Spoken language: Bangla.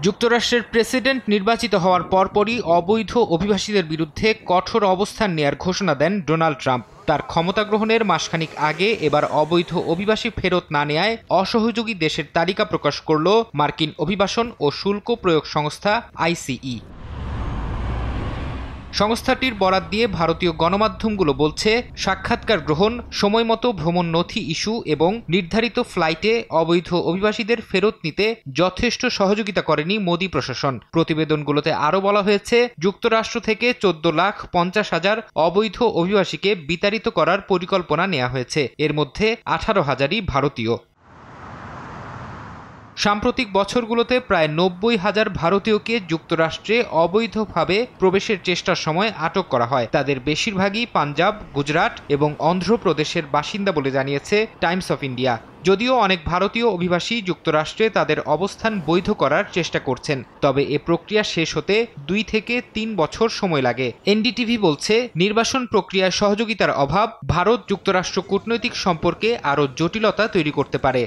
যুক্তরাষ্ট্রের প্রেসিডেন্ট নির্বাচিত হওয়ার পরপরই অবৈধ অভিবাসীদের বিরুদ্ধে কঠোর অবস্থান নেয়ার ঘোষণা দেন ডোনাল্ড ট্রাম্প। তার ক্ষমতা গ্রহণের মাসখানেক আগে এবার অবৈধ অভিবাসী ফেরত না নেয়ায় অসহযোগী দেশের তালিকা প্রকাশ করল মার্কিন অভিবাসন ও শুল্ক প্রয়োগ সংস্থা আইসিই। সংস্থাটির বরাত দিয়ে ভারতীয় গণমাধ্যমগুলো বলছে, সাক্ষাৎকার গ্রহণ, সময়মতো ভ্রমণ নথি ইস্যু এবং নির্ধারিত ফ্লাইটে অবৈধ অভিবাসীদের ফেরত নিতে যথেষ্ট সহযোগিতা করেনি মোদি প্রশাসন। প্রতিবেদনগুলোতে আরও বলা হয়েছে, যুক্তরাষ্ট্র থেকে 14,50,000 অবৈধ অভিবাসীকে বিতাড়িত করার পরিকল্পনা নেওয়া হয়েছে। এর মধ্যে 18,000ই ভারতীয়। সাম্প্রতিক বছরগুলোতে প্রায় 90,000 ভারতীয়কে যুক্তরাষ্ট্রে অবৈধভাবে প্রবেশের চেষ্টার সময় আটক করা হয়। তাদের বেশিরভাগই পাঞ্জাব, গুজরাট এবং অন্ধ্রপ্রদেশের বাসিন্দা বলে জানিয়েছে টাইমস অফ ইন্ডিয়া। যদিও অনেক ভারতীয় অভিবাসী যুক্তরাষ্ট্রে তাদের অবস্থান বৈধ করার চেষ্টা করছেন, তবে এ প্রক্রিয়া শেষ হতে 2 থেকে 3 বছর সময় লাগে। এনডিটিভি বলছে, নির্বাসন প্রক্রিয়ায় সহযোগিতার অভাব ভারত যুক্তরাষ্ট্র কূটনৈতিক সম্পর্কে আরও জটিলতা তৈরি করতে পারে।